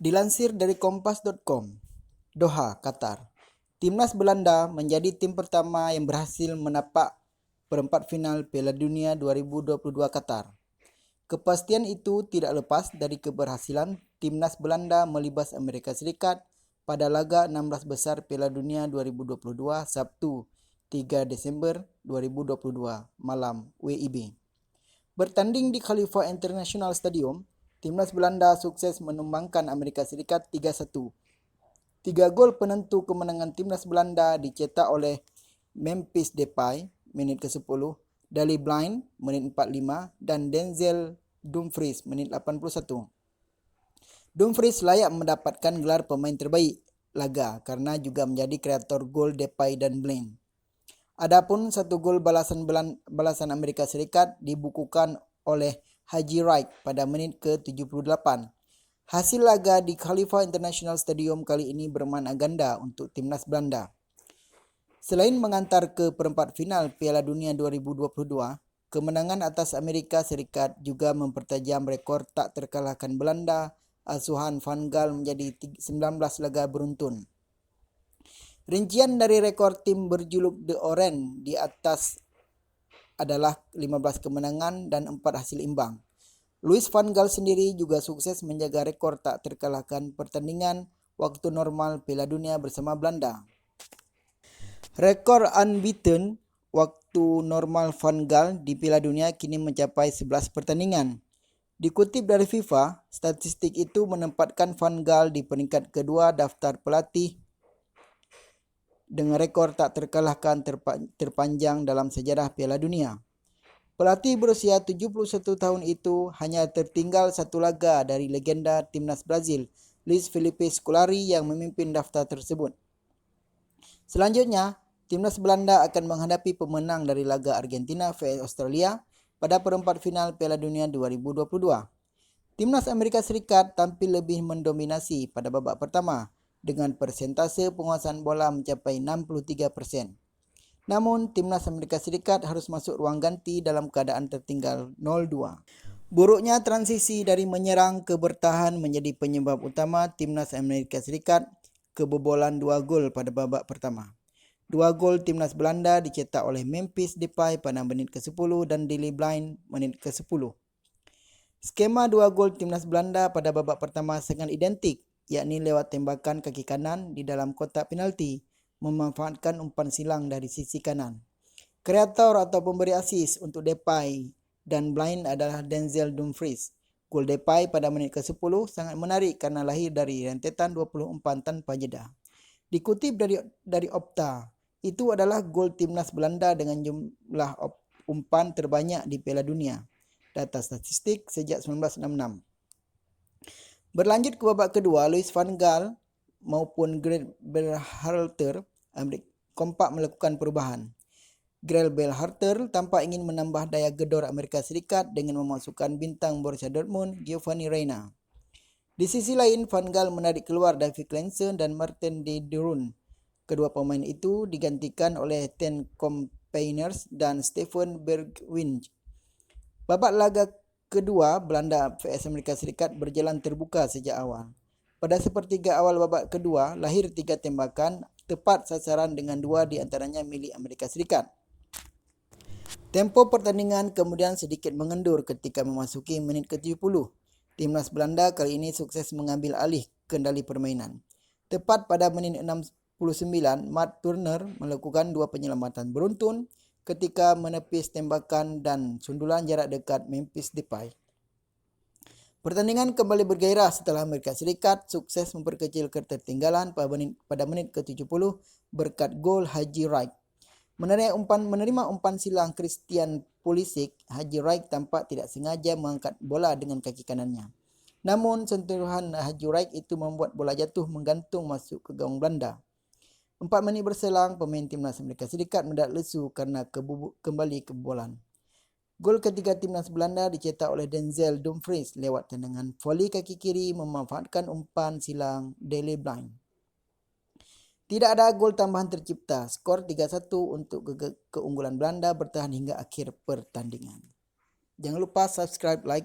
Dilansir dari kompas.com, Doha, Qatar, timnas Belanda menjadi tim pertama yang berhasil menapak perempat final Piala Dunia 2022 Qatar. Kepastian itu tidak lepas dari keberhasilan timnas Belanda melibas Amerika Serikat pada laga 16 besar Piala Dunia 2022 Sabtu 3 Desember 2022 malam WIB. Bertanding di Khalifa International Stadium, timnas Belanda sukses menumbangkan Amerika Serikat 3-1. 3 gol penentu kemenangan timnas Belanda dicetak oleh Memphis Depay menit ke-10, Daley Blind menit 45 dan Denzel Dumfries menit 81. Dumfries layak mendapatkan gelar pemain terbaik laga karena juga menjadi kreator gol Depay dan Blind. Adapun satu gol balasan Amerika Serikat dibukukan oleh Haji Wright pada menit ke-78. Hasil laga di Khalifa International Stadium kali ini bermakna ganda untuk timnas Belanda. Selain mengantar ke perempat final Piala Dunia 2022, kemenangan atas Amerika Serikat juga mempertajam rekor tak terkalahkan Belanda asuhan Van Gaal menjadi 19 laga beruntun. Rincian dari rekor tim berjuluk The Orange di atas adalah 15 kemenangan dan 4 hasil imbang. Louis van Gaal sendiri juga sukses menjaga rekor tak terkalahkan pertandingan waktu normal Piala Dunia bersama Belanda. Rekor unbeaten waktu normal Van Gaal di Piala Dunia kini mencapai 11 pertandingan. Dikutip dari FIFA, statistik itu menempatkan Van Gaal di peringkat kedua daftar pelatih dengan rekor tak terkalahkan terpanjang dalam sejarah Piala Dunia. Pelatih berusia 71 tahun itu hanya tertinggal satu laga dari legenda timnas Brazil, Luis Felipe Scolari yang memimpin daftar tersebut. Selanjutnya, timnas Belanda akan menghadapi pemenang dari laga Argentina vs Australia pada perempat final Piala Dunia 2022. Timnas Amerika Serikat tampil lebih mendominasi pada babak pertama, dengan persentase penguasaan bola mencapai 63%. Namun, timnas Amerika Serikat harus masuk ruang ganti dalam keadaan tertinggal 0-2. Buruknya transisi dari menyerang ke bertahan menjadi penyebab utama timnas Amerika Serikat kebobolan 2 gol pada babak pertama. 2 gol timnas Belanda dicetak oleh Memphis Depay pada menit ke-10 dan Daley Blind menit ke-10. Skema 2 gol timnas Belanda pada babak pertama sangat identik, yakni lewat tembakan kaki kanan di dalam kotak penalti, memanfaatkan umpan silang dari sisi kanan. Kreator atau pemberi asis untuk Depay dan Blind adalah Denzel Dumfries. Gol Depay pada menit ke-10 sangat menarik karena lahir dari rentetan 20 umpan tanpa jeda. Dikutip dari Opta, itu adalah gol timnas Belanda dengan jumlah umpan terbanyak di Piala Dunia. Data statistik sejak 1966. Berlanjut ke babak kedua, Louis van Gaal maupun Greg Berhalter kompak melakukan perubahan. Greg Berhalter tampak ingin menambah daya gedor Amerika Serikat dengan memasukkan bintang Borussia Dortmund Giovanni Reina. Di sisi lain, Van Gaal menarik keluar David Klaassen dan Martin de Roon. Kedua pemain itu digantikan oleh Ten Kompeijners dan Stefan Bergwijn. Babak laga kedua, Belanda vs Amerika Serikat berjalan terbuka sejak awal. Pada sepertiga awal babak kedua, lahir 3 tembakan tepat sasaran dengan 2 di antaranya milik Amerika Serikat. Tempo pertandingan kemudian sedikit mengendur ketika memasuki menit ke-70. Timnas Belanda kali ini sukses mengambil alih kendali permainan. Tepat pada menit 69, Matt Turner melakukan 2 penyelamatan beruntun ketika menepis tembakan dan sundulan jarak dekat Memphis Depay. Pertandingan kembali bergairah setelah Amerika Serikat sukses memperkecil ketertinggalan pada menit ke-70 berkat gol Haji Wright. Menerima umpan silang Christian Pulisic, Haji Wright tampak tidak sengaja mengangkat bola dengan kaki kanannya. Namun, sentuhan Haji Wright itu membuat bola jatuh menggantung masuk ke gawang Belanda. 4 menit berselang, pemain timnas Amerika Serikat mendadak lesu karena kembali kebobolan. Gol ketiga timnas Belanda dicetak oleh Denzel Dumfries lewat tendangan voli kaki kiri memanfaatkan umpan silang Daley Blind. Tidak ada gol tambahan tercipta. Skor 3-1 untuk keunggulan Belanda bertahan hingga akhir pertandingan. Jangan lupa subscribe, like,